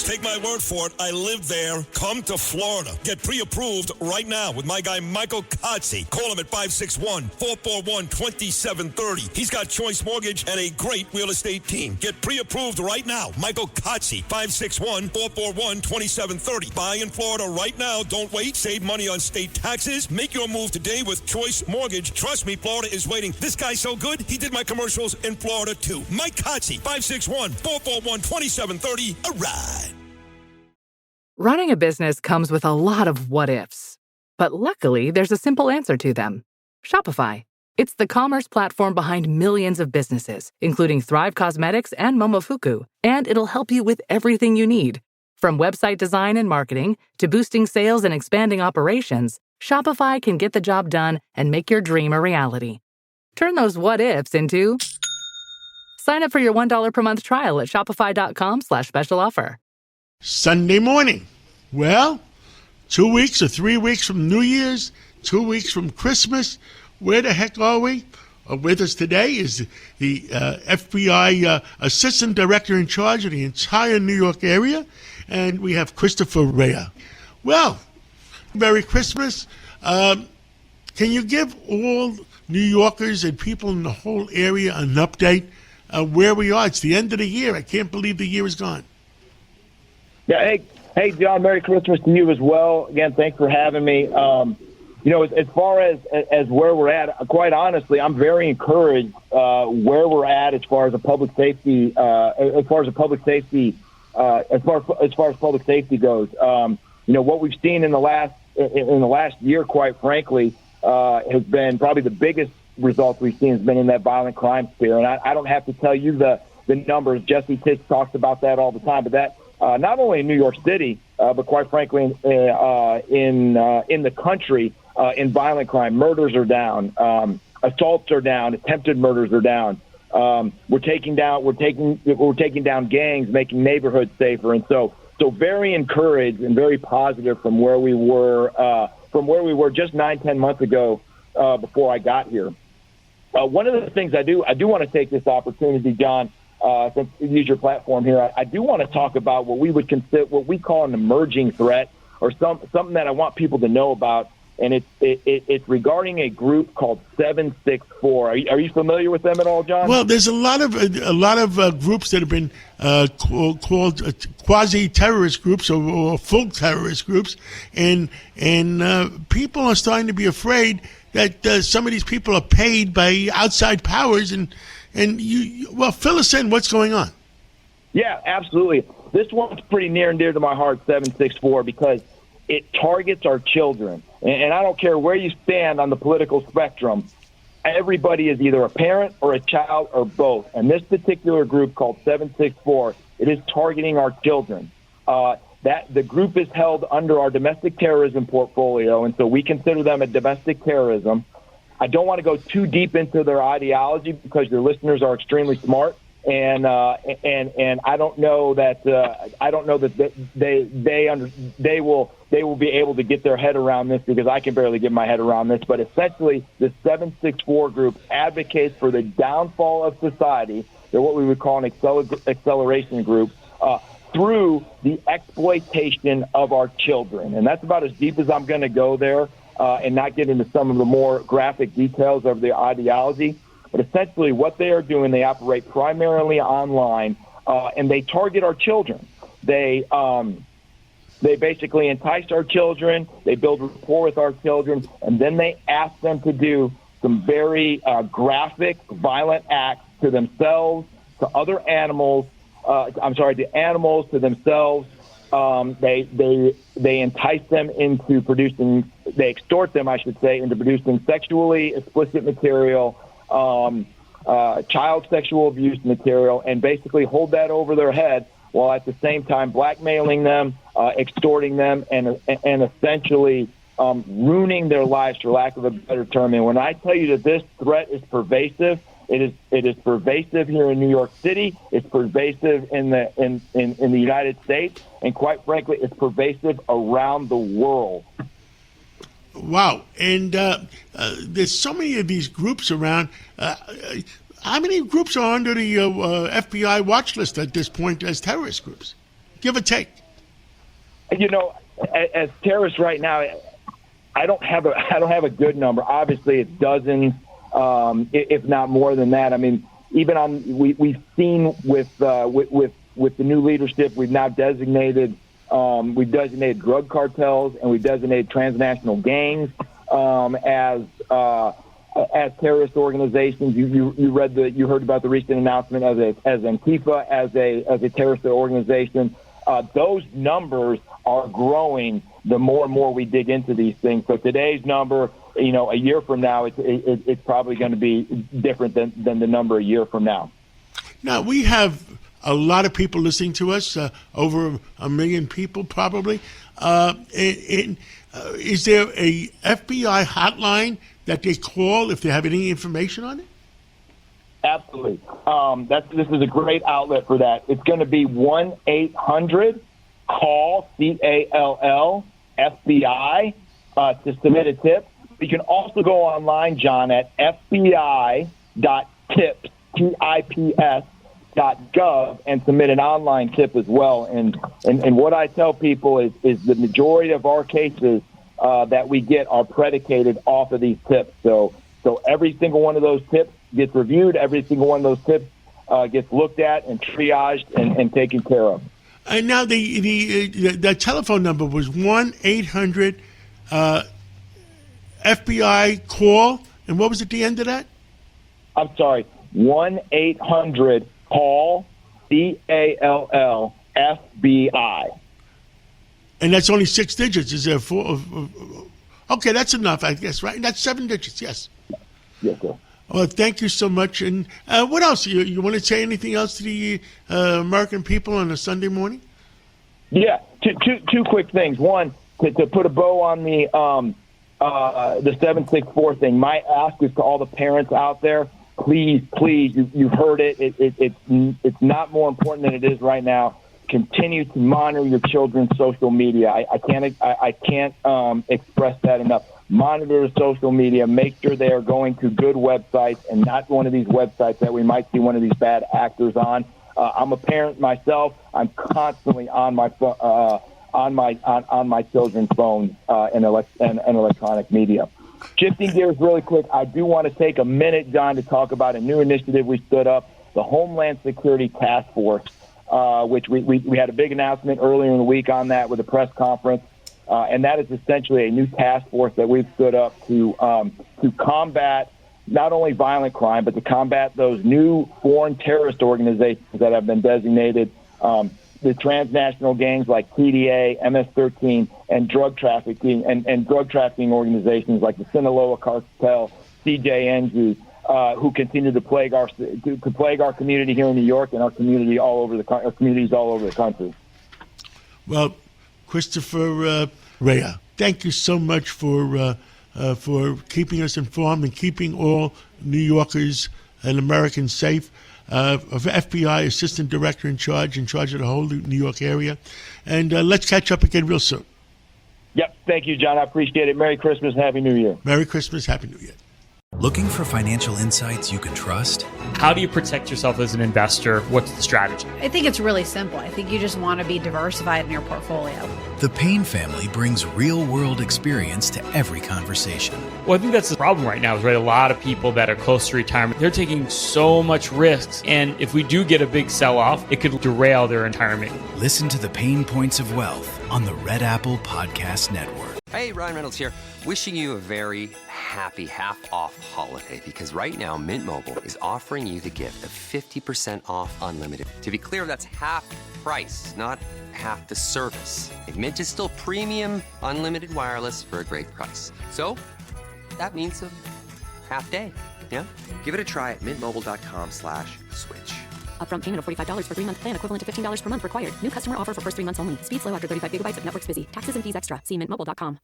Take my word for it. I live there. Come to Florida. Get pre-approved right now with my guy Michael Kotze. Call him at 561-441-2730. He's got Choice Mortgage and a great real estate team. Get pre-approved right now. Michael Kotze, 561-441-2730. Buy in Florida right now. Don't wait. Save money on state taxes. Make your move today with Choice Mortgage. Trust me, Florida is waiting. This guy's so good, he did my commercials in Florida too. Mike Kotze, 561-441-2730. A ride. Running a business comes with a lot of what-ifs. But luckily, there's a simple answer to them. Shopify. It's the commerce platform behind millions of businesses, including Thrive Cosmetics and Momofuku. And it'll help you with everything you need. From website design and marketing to boosting sales and expanding operations, Shopify can get the job done and make your dream a reality. Turn those what-ifs into... Sign up for your $1 per month trial at shopify.com/special offer. Sunday morning. Well, 2 weeks or 3 weeks from New Year's, 2 weeks from Christmas. Where the heck are we? With us today is the FBI Assistant Director in charge of the entire New York area, and we have Christopher Raia. Well, Merry Christmas. Can you give all New Yorkers and people in the whole area an update where we are? It's the end of the year. I can't believe the year is gone. Yeah, hey, John, Merry Christmas to you as well. Again, thanks for having me. As far as where we're at, quite honestly, I'm very encouraged where we're at as far as public safety public safety goes. What we've seen in the last year, quite frankly, has been probably the biggest results we've seen has been in that violent crime sphere. And I don't have to tell you the numbers. Jesse Tisch talks about that all the time, but that. Not only in New York City, but quite frankly in the country, in violent crime, murders are down, assaults are down, attempted murders are down. We're taking down gangs, making neighborhoods safer, and so very encouraged and very positive from where we were just 9-10 months ago before I got here. One of the things I do want to take this opportunity, John. Since you use your platform here, I do want to talk about what we call an emerging threat, or something that I want people to know about, and it's regarding a group called 764. Are you familiar with them at all, John? Well, there's a lot of groups that have been called quasi-terrorist groups or full terrorist groups, and people are starting to be afraid that some of these people are paid by outside powers and fill us in. What's going on? Yeah, absolutely. This one's pretty near and dear to my heart, 764, because it targets our children. And I don't care where you stand on the political spectrum. Everybody is either a parent or a child or both. And this particular group called 764, it is targeting our children. That the group is held under our domestic terrorism portfolio, and so we consider them a domestic terrorism. I don't want to go too deep into their ideology because your listeners are extremely smart, and I don't know that they will be able to get their head around this, because I can barely get my head around this. But essentially, the 764 group advocates for the downfall of society. They're what we would call an acceleration group through the exploitation of our children, and that's about as deep as I'm going to go there. And not get into some of the more graphic details of the ideology. But essentially what they are doing, they operate primarily online, and they target our children. They basically entice our children, they build rapport with our children, and then they ask them to do some very graphic, violent acts to themselves, to other animals, to animals, to themselves. They entice them into producing, they extort them, I should say, into producing sexually explicit material, child sexual abuse material, and basically hold that over their head while at the same time blackmailing them, extorting them, and essentially ruining their lives, for lack of a better term. And when I tell you that this threat is pervasive, it is pervasive here in New York City. It's pervasive in the United States, and quite frankly, it's pervasive around the world. Wow! And there's so many of these groups around. How many groups are under the FBI watch list at this point as terrorist groups? Give or take. As terrorists right now, I don't have a good number. Obviously, it's dozens, if not more than that. I mean, even we've seen with the new leadership, we've now designated drug cartels and we've designated transnational gangs as terrorist organizations. You heard about the recent announcement as Antifa as a terrorist organization. Those numbers are growing the more and more we dig into these things. So today's number, a year from now, it's probably going to be different than the number a year from now. Now, we have a lot of people listening to us, over 1 million people probably. Is there a FBI hotline that they call if they have any information on it? Absolutely. This is a great outlet for that. It's going to be 1-800-CALL, CALL, FBI, to submit a tip. You can also go online, John, at FBI.tips.gov and submit an online tip as well. And what I tell people is the majority of our cases that we get are predicated off of these tips. So every single one of those tips gets reviewed. Every single one of those tips gets looked at and triaged and taken care of. And now the telephone number was 1-800 FBI call, and what was at the end of that? I'm sorry, 1-800-CALL, CALL, FBI. And that's only 6 digits. Is there 4? Okay, that's enough, I guess, right? That's 7 digits, yes. Yes, sir. Well, thank you so much. And what else? You want to say anything else to the American people on a Sunday morning? Yeah, two quick things. One, to put a bow on the 764 thing. My ask is to all the parents out there: please, you've heard it. It's not more important than it is right now. Continue to monitor your children's social media. I can't express that enough. Monitor social media. Make sure they are going to good websites and not one of these websites that we might see one of these bad actors on. I'm a parent myself. I'm constantly on my children's phones and electronic media. Shifting gears really quick, I do want to take a minute, John, to talk about a new initiative we stood up, the Homeland Security Task Force, which we had a big announcement earlier in the week on that with a press conference. And that is essentially a new task force that we've stood up to combat not only violent crime, but to combat those new foreign terrorist organizations that have been designated, the transnational gangs like TDA, MS-13, and drug trafficking and drug trafficking organizations like the Sinaloa cartel, CJNG, who continue to plague our community here in New York and our communities all over the country. Well, Christopher Raia, thank you so much for keeping us informed and keeping all New Yorkers and Americans safe. FBI Assistant Director in charge of the whole New York area. And let's catch up again real soon. Yep. Thank you, John. I appreciate it. Merry Christmas and Happy New Year. Merry Christmas. Happy New Year. Looking for financial insights you can trust? How do you protect yourself as an investor? What's the strategy? I think it's really simple. I think you just want to be diversified in your portfolio. The Payne family brings real-world experience to every conversation. Well, I think that's the problem right now is, right, a lot of people that are close to retirement, they're taking so much risks. And if we do get a big sell-off, it could derail their retirement. Listen to the Payne Points of Wealth on the Red Apple Podcast Network. Hey, Ryan Reynolds here. Wishing you a very happy half-off holiday, because right now Mint Mobile is offering you the gift of 50% off unlimited. To be clear, that's half price, not half the service. Mint is still premium unlimited wireless for a great price. So that means a half day, yeah? Give it a try at mintmobile.com/switch. Upfront payment of $45 for 3-month plan, equivalent to $15 per month required. New customer offer for first 3 months only. Speeds slow after 35 gigabytes if network's busy. Taxes and fees extra. See mintmobile.com.